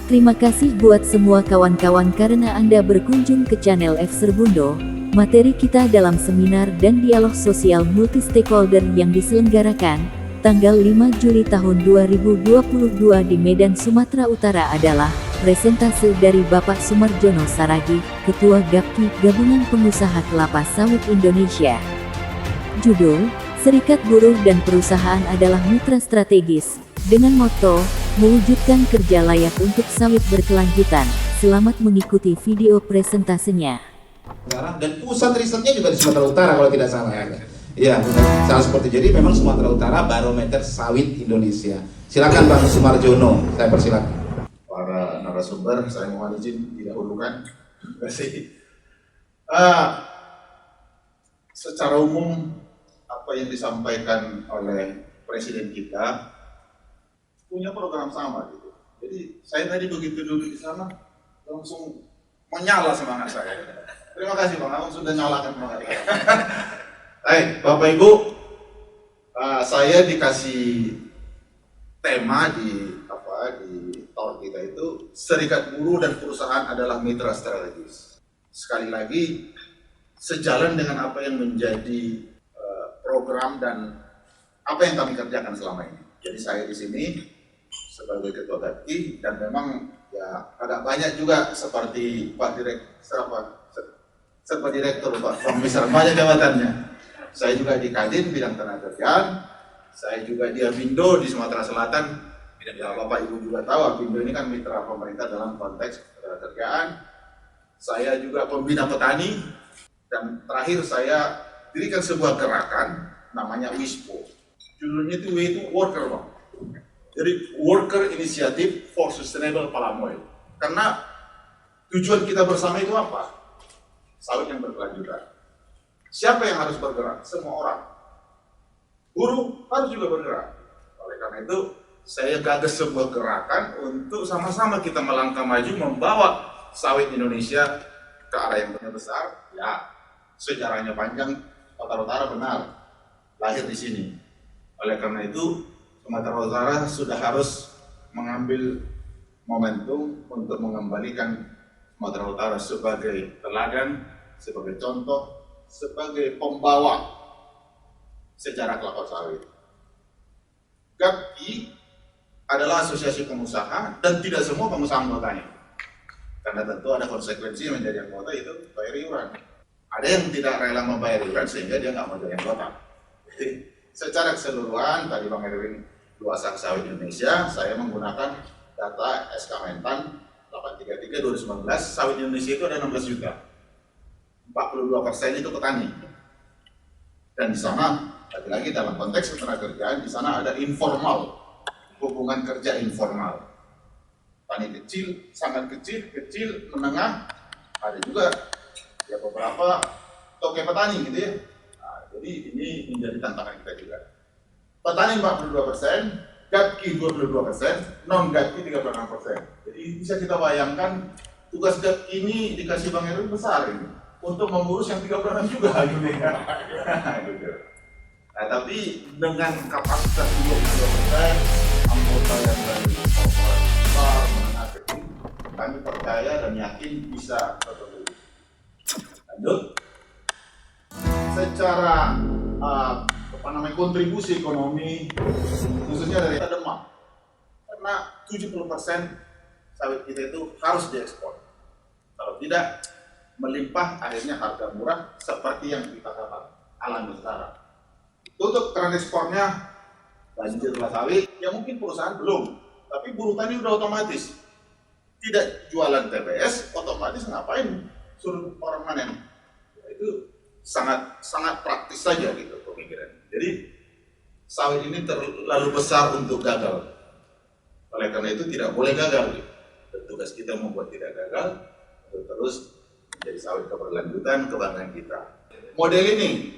Terima kasih buat semua kawan-kawan karena Anda berkunjung ke channel F Serbundo. Materi kita dalam seminar dan dialog sosial multi stakeholder yang diselenggarakan tanggal 5 Juli tahun 2022 di Medan, Sumatera Utara adalah presentase dari Bapak Sumarjono Saragih, Ketua GAPKI Gabungan Pengusaha Kelapa Sawit Indonesia. Judul, Serikat Buruh dan Perusahaan adalah Mitra Strategis, dengan moto, mewujudkan kerja layak untuk sawit berkelanjutan. Selamat mengikuti video presentasinya. Dan pusat risetnya juga di Sumatera Utara kalau tidak salah ya. Iya, salah seperti jadi memang Sumatera Utara barometer sawit Indonesia. Silakan Bang Sumarjono, saya persilakan. Para narasumber, saya mohon izin didahulukan. Terima kasih. Secara umum apa yang disampaikan oleh Presiden kita punya program sama gitu. Jadi saya tadi begitu duduk di sana langsung menyala semangat saya. Terima kasih Bang Aung sudah nyalakan semangat saya. Baik, Bapak Ibu, saya dikasih tema di tahun kita itu serikat buruh dan perusahaan adalah mitra strategis. Sekali lagi sejalan dengan apa yang menjadi program dan apa yang kami kerjakan selama ini. Jadi saya di sini sebagai Ketua GAPKI dan memang ya agak banyak juga seperti Pak Direktur Pak Komisaris banyak jabatannya. Saya juga di Kadin bidang tenaga kerjaan, saya juga di Apindo di Sumatera Selatan. Ya, Bapak Ibu juga tahu Apindo ini kan mitra pemerintah dalam konteks tenaga kerjaan. Saya juga pembina petani dan terakhir saya dirikan sebuah gerakan namanya WISPO. Judulnya itu W itu worker Bang. Jadi Worker Initiative for Sustainable Palm Oil. Karena tujuan kita bersama itu apa? Sawit yang berkelanjutan. Siapa yang harus bergerak? Semua orang. Buruh harus juga bergerak. Oleh karena itu, saya gagas sebuah gerakan untuk sama-sama kita melangkah maju membawa sawit Indonesia ke arah yang lebih besar. Ya, sejarahnya panjang, Sumatera Utara benar lahir di sini. Oleh karena itu, Sumatera Utara sudah harus mengambil momentum untuk mengembalikan Sumatera Utara sebagai teladan, sebagai contoh, sebagai pembawa sejarah kelapa sawit. GAPKI adalah asosiasi pengusaha dan tidak semua pengusaha anggotanya. Karena tentu ada konsekuensi menjadi anggota itu bayar iuran. Ada yang tidak rela membayar iuran sehingga dia nggak mau jadi anggota. Jadi secara keseluruhan tadi Bang Erwin luasan sawit Indonesia, saya menggunakan data SK Mentan 833 2019, sawit Indonesia itu ada 16 juta. 42% itu petani. Dan di sana, lagi-lagi dalam konteks ketenagakerjaan, di sana ada informal, hubungan kerja informal. Petani kecil, sangat kecil, menengah, ada juga ya beberapa toke petani gitu ya. Nah, jadi ini menjadi tantangan kita juga. Petani 42%, GAPKI 22%, non-GAPKI 36%. Jadi bisa kita bayangkan tugas GAPKI ini dikasih Bang Erwin besar ini untuk mengurus yang 36 juga gitu ya. Nah, tapi dengan kapasitas 22% anggota yang dari besar menengah kecil, kami percaya dan yakin bisa terpenuhi. Lanjut. Secara kontribusi ekonomi khususnya dari Demak, karena 70% sawit kita itu harus diekspor. Kalau tidak melimpah, akhirnya harga murah seperti yang kita alami sekarang. Untuk transportnya banjirlah sawit, ya mungkin perusahaan belum, tapi buruh tani udah otomatis tidak jualan TBS, otomatis ngapain suruh orang manen. Itu sangat praktis saja gitu pemikiran. Jadi sawit ini terlalu besar untuk gagal. Oleh karena itu tidak boleh gagal. Dan tugas kita membuat tidak gagal untuk terus menjadi sawit keberlanjutan, kebanggaan kita. Model ini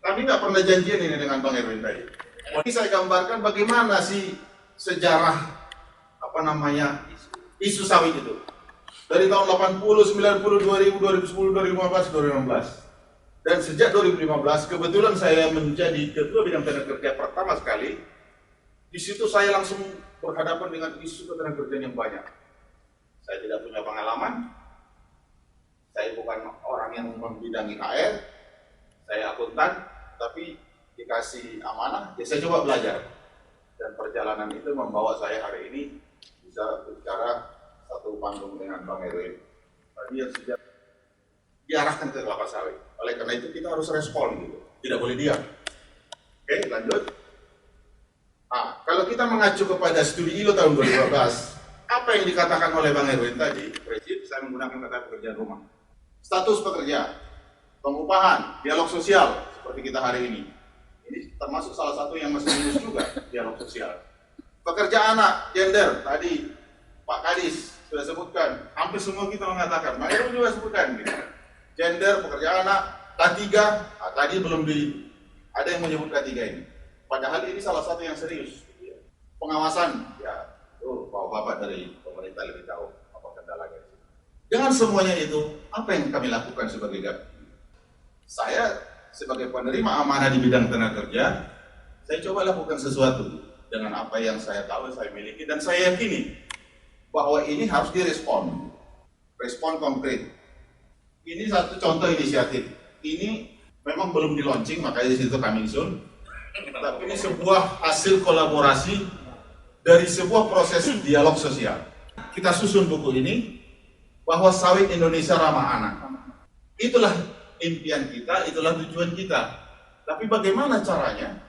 kami nggak pernah janjian ini dengan Bang Erwin tadi. Ini saya gambarkan bagaimana sih sejarah isu sawit itu. Dari tahun 80, 90, 2000, 2010, 2015, 2016. Dan sejak 2015, kebetulan saya menjadi Ketua Bidang Tenaga Kerja pertama sekali. Di situ saya langsung berhadapan dengan isu ketenagakerjaan yang banyak. Saya tidak punya pengalaman. Saya bukan orang yang membidangi HR. Saya akuntan, tapi dikasih amanah, ya saya coba belajar. Dan perjalanan itu membawa saya hari ini bisa berbicara satu panggung dengan Bang Erwin. Tadi yang sudah diarahkan ke kelapa sawit. Oleh karena itu kita harus respon gitu, tidak boleh diam. Oke, lanjut. Nah, kalau kita mengacu kepada studi ILO tahun 2012, apa yang dikatakan oleh Bang Erwin tadi, prinsip saya menggunakan kata pekerjaan rumah. Status pekerja, pengupahan, dialog sosial seperti kita hari ini. Ini termasuk salah satu yang masih minus juga, dialog sosial. Pekerja anak, gender, tadi Pak Kadis sudah sebutkan, hampir semua kita mengatakan, Bang Erwin juga sebutkan gitu. Gender, pekerja anak, K3, nah, tadi belum ada yang menyebut K3 ini. Padahal ini salah satu yang serius. Pengawasan, ya, Bapak dari pemerintah lebih tahu apa kendalanya. Dengan semuanya itu, apa yang kami lakukan sebagai GAPKI? Saya sebagai penerima amanah di bidang tenaga kerja, saya coba lakukan sesuatu dengan apa yang saya tahu, saya miliki, dan saya yakini bahwa ini harus direspon. Respon konkret. Ini satu contoh inisiatif. Ini memang belum di launching, makanya di situ coming soon. Tapi ini sebuah hasil kolaborasi dari sebuah proses dialog sosial. Kita susun buku ini bahwa sawit Indonesia ramah anak. Itulah impian kita, itulah tujuan kita. Tapi bagaimana caranya?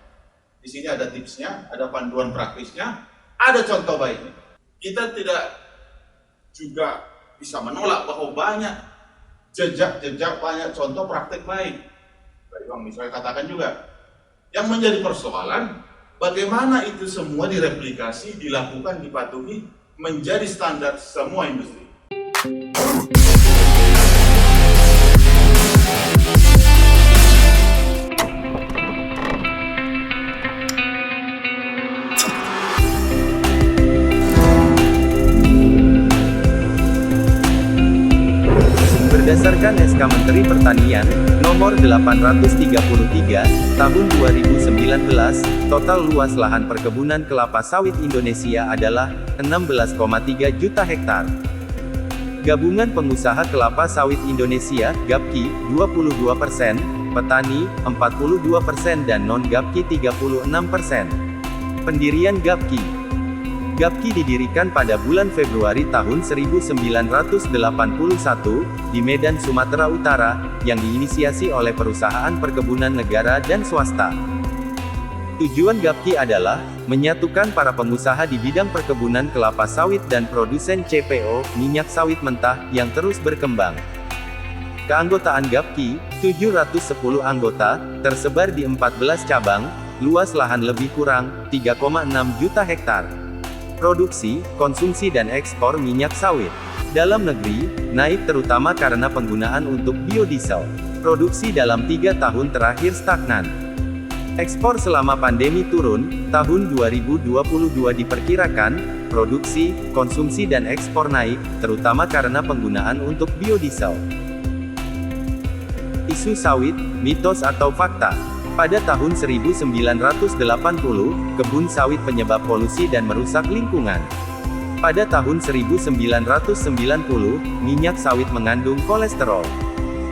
Di sini ada tipsnya, ada panduan praktisnya, ada contoh baiknya. Kita tidak juga bisa menolak bahwa banyak jejak-jejak, banyak contoh praktek baik. Tadi Bang misalnya katakan juga, yang menjadi persoalan, bagaimana itu semua direplikasi, dilakukan, dipatuhi, menjadi standar semua industri. Berdasarkan SK Menteri Pertanian, nomor 833, tahun 2019, total luas lahan perkebunan kelapa sawit Indonesia adalah 16,3 juta hektar. Gabungan Pengusaha Kelapa Sawit Indonesia, GAPKI, 22%, petani, 42% dan non-GAPKI 36%. Pendirian GAPKI. GAPKI didirikan pada bulan Februari tahun 1981, di Medan, Sumatera Utara, yang diinisiasi oleh perusahaan perkebunan negara dan swasta. Tujuan GAPKI adalah menyatukan para pengusaha di bidang perkebunan kelapa sawit dan produsen CPO, minyak sawit mentah, yang terus berkembang. Keanggotaan GAPKI, 710 anggota, tersebar di 14 cabang, luas lahan lebih kurang 3,6 juta hektar. Produksi, konsumsi dan ekspor minyak sawit dalam negeri naik terutama karena penggunaan untuk biodiesel. Produksi dalam 3 tahun terakhir stagnan. Ekspor selama pandemi turun. Tahun 2022 diperkirakan produksi, konsumsi dan ekspor naik, terutama karena penggunaan untuk biodiesel. Isu sawit, mitos atau fakta. Pada tahun 1980, kebun sawit penyebab polusi dan merusak lingkungan. Pada tahun 1990, minyak sawit mengandung kolesterol.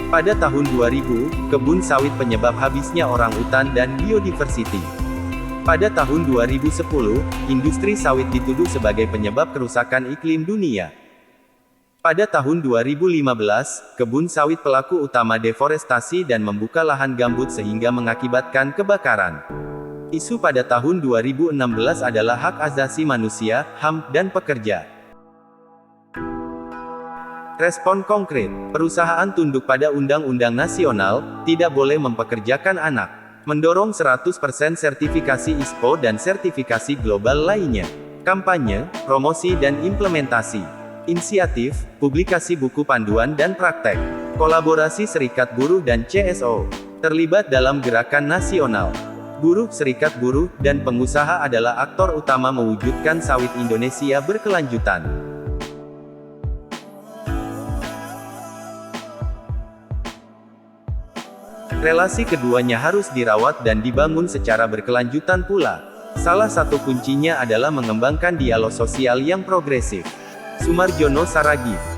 Pada tahun 2000, kebun sawit penyebab habisnya orang utan dan biodiversity. Pada tahun 2010, industri sawit dituduh sebagai penyebab kerusakan iklim dunia. Pada tahun 2015, kebun sawit pelaku utama deforestasi dan membuka lahan gambut sehingga mengakibatkan kebakaran. Isu pada tahun 2016 adalah hak asasi manusia, HAM, dan pekerja. Respon konkret, perusahaan tunduk pada undang-undang nasional, tidak boleh mempekerjakan anak. Mendorong 100% sertifikasi ISPO dan sertifikasi global lainnya. Kampanye, promosi dan implementasi. Inisiatif, publikasi buku panduan dan praktek. Kolaborasi serikat buruh dan CSO. Terlibat dalam gerakan nasional. Buruh, serikat buruh, dan pengusaha adalah aktor utama mewujudkan sawit Indonesia berkelanjutan. Relasi keduanya harus dirawat dan dibangun secara berkelanjutan pula. Salah satu kuncinya adalah mengembangkan dialog sosial yang progresif. Sumarjono Saragih.